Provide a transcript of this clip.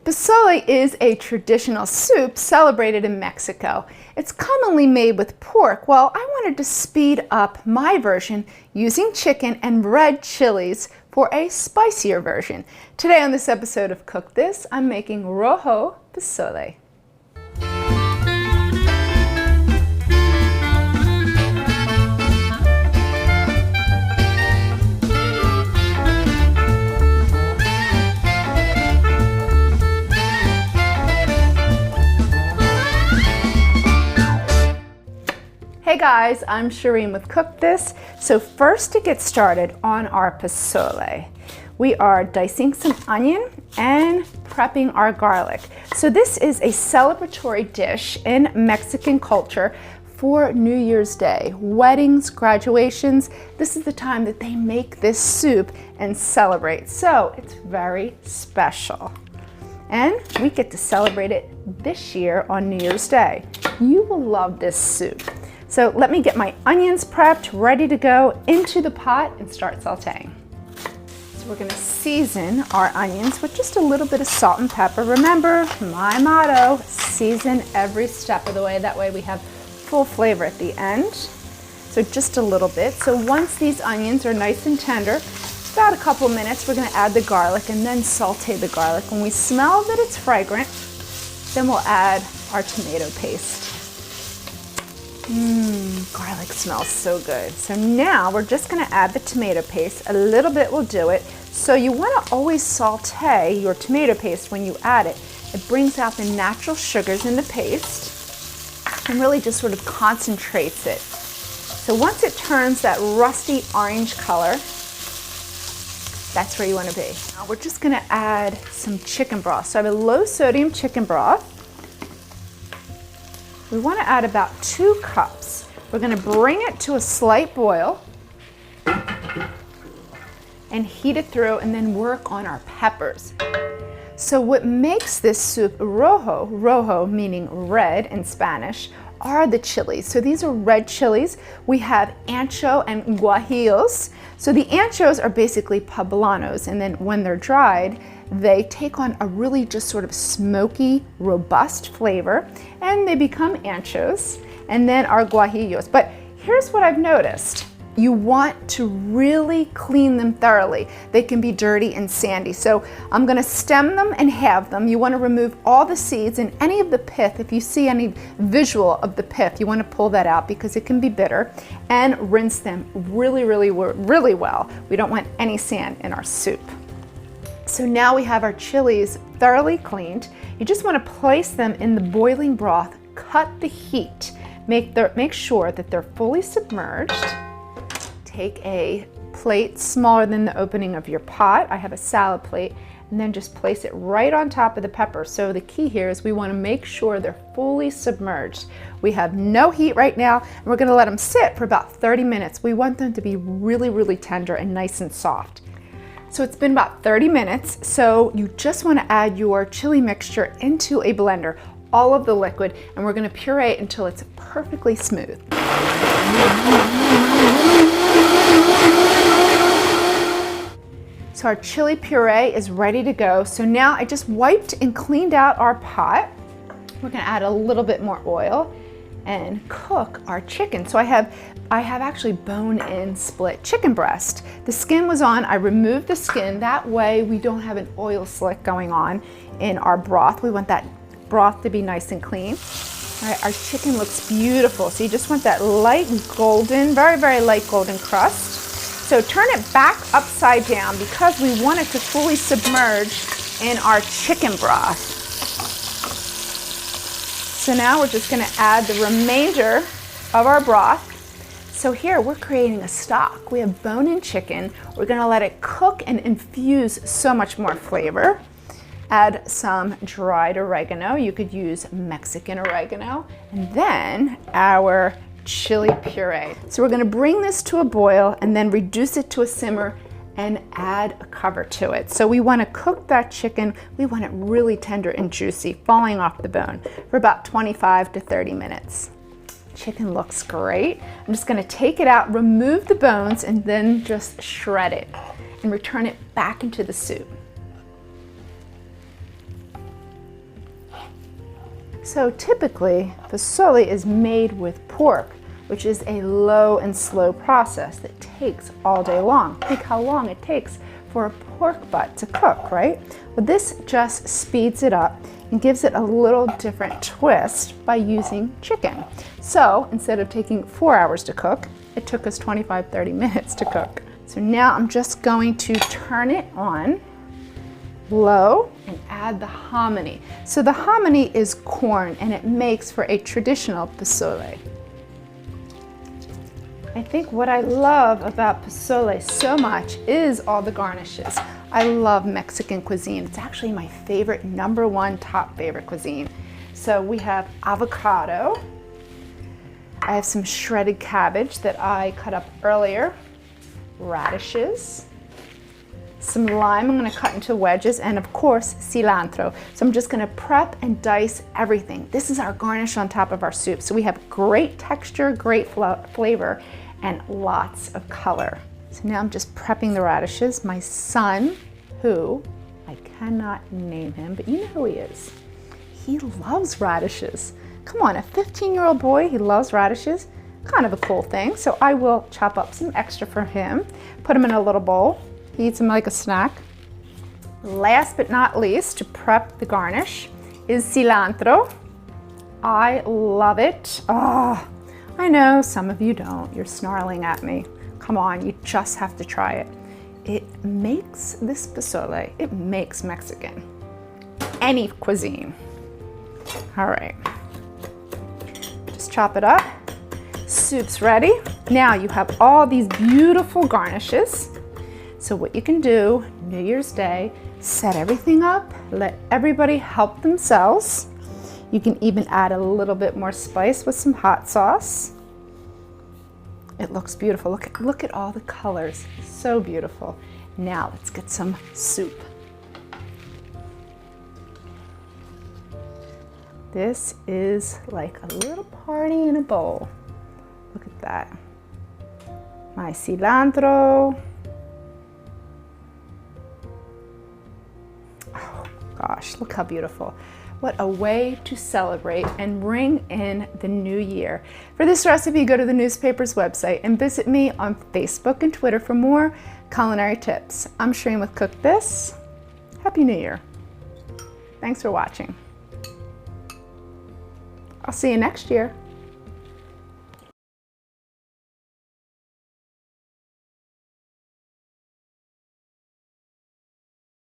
Pozole is a traditional soup celebrated in Mexico. It's commonly made with pork. Well, I wanted to speed up my version using chicken and red chilies for a spicier version. Today on this episode of Cook This, I'm making Rojo Pozole. Hey guys, I'm Shereen with Cook This. So first, to get started on our pozole, we are dicing some onion and prepping our garlic. So this is a celebratory dish in Mexican culture for New Year's Day. Weddings, graduations, this is the time that they make this soup and celebrate. So it's very special. And we get to celebrate it this year on New Year's Day. You will love this soup. So let me get my onions prepped, ready to go into the pot and start sauteing. So we're gonna season our onions with just a little bit of salt and pepper. Remember my motto, season every step of the way. That way we have full flavor at the end. So just a little bit. So once these onions are nice and tender, about a couple minutes, we're gonna add the garlic and then saute the garlic. When we smell that it's fragrant, then we'll add our tomato paste. Garlic smells so good. So now we're just gonna add the tomato paste. A little bit will do it. So you wanna always saute your tomato paste when you add it. It brings out the natural sugars in the paste and really just sort of concentrates it. So once it turns that rusty orange color, that's where you wanna be. Now we're just gonna add some chicken broth. So I have a low sodium chicken broth. We want to add about 2 cups. We're going to bring it to a slight boil and heat it through and then work on our peppers. So what makes this soup rojo meaning red in Spanish, are the chilies. So these are red chilies. We have ancho and guajillos. So the anchos are basically poblanos, and then when they're dried, they take on a really just sort of smoky, robust flavor, and they become anchos, and then our guajillos. But here's what I've noticed. You want to really clean them thoroughly. They can be dirty and sandy. So I'm gonna stem them and halve them. You wanna remove all the seeds and any of the pith. If you see any visual of the pith, you wanna pull that out because it can be bitter, and rinse them really well. We don't want any sand in our soup. So now we have our chilies thoroughly cleaned. You just want to place them in the boiling broth, cut the heat, make sure that they're fully submerged. Take a plate smaller than the opening of your pot. I have a salad plate, and then just place it right on top of the pepper. So the key here is we want to make sure they're fully submerged. We have no heat right now, and we're going to let them sit for about 30 minutes. We want them to be really tender and nice and soft. So it's been about 30 minutes, so you just want to add your chili mixture into a blender, all of the liquid, and we're going to puree it until it's perfectly smooth. So our chili puree is ready to go. So now I just wiped and cleaned out our pot. We're going to add a little bit more oil and cook our chicken. So I have actually bone-in split chicken breast. The skin was on, I removed the skin. That way we don't have an oil slick going on in our broth. We want that broth to be nice and clean. All right, our chicken looks beautiful. So you just want that light golden, very light golden crust. So turn it back upside down because we want it to fully submerge in our chicken broth. So now we're just gonna add the remainder of our broth. So here we're creating a stock. We have bone-in chicken. We're gonna let it cook and infuse so much more flavor. Add some dried oregano. You could use Mexican oregano. And then our chili puree. So we're gonna bring this to a boil and then reduce it to a simmer and add a cover to it. So we want to cook that chicken, we want it really tender and juicy, falling off the bone for about 25 to 30 minutes. Chicken looks great. I'm just going to take it out, remove the bones, and then just shred it and return it back into the soup. So typically, pozole is made with pork, which is a low and slow process that takes all day long. Think how long it takes for a pork butt to cook, right? But this just speeds it up and gives it a little different twist by using chicken. So instead of taking 4 hours to cook, it took us 25-30 minutes to cook. So now I'm just going to turn it on low and add the hominy. So the hominy is corn and it makes for a traditional pozole. I think what I love about pozole so much is all the garnishes. I love Mexican cuisine. It's actually my favorite, #1 top favorite cuisine. So we have avocado. I have some shredded cabbage that I cut up earlier, radishes, some lime I'm gonna cut into wedges, and of course, cilantro. So I'm just gonna prep and dice everything. This is our garnish on top of our soup. So we have great texture, great flavor, and lots of color. So now I'm just prepping the radishes. My son, who, I cannot name him, but you know who he is. He loves radishes. Come on, a 15-year-old boy, he loves radishes. Kind of a cool thing. So I will chop up some extra for him, put him in a little bowl. He eats them like a snack. Last but not least, to prep the garnish is cilantro. I love it. Oh, I know some of you don't. You're snarling at me. Come on, you just have to try it. It makes this pozole, it makes Mexican. Any cuisine. All right. Just chop it up. Soup's ready. Now you have all these beautiful garnishes. So what you can do, New Year's Day, set everything up, let everybody help themselves. You can even add a little bit more spice with some hot sauce. It looks beautiful. Look at all the colors. So beautiful. Now let's get some soup. This is like a little party in a bowl. Look at that. My cilantro. Oh gosh, look how beautiful. What a way to celebrate and ring in the new year. For this recipe, go to the newspaper's website and visit me on Facebook and Twitter for more culinary tips. I'm Shereen with Cook This. Happy New Year. Thanks for watching. I'll see you next year.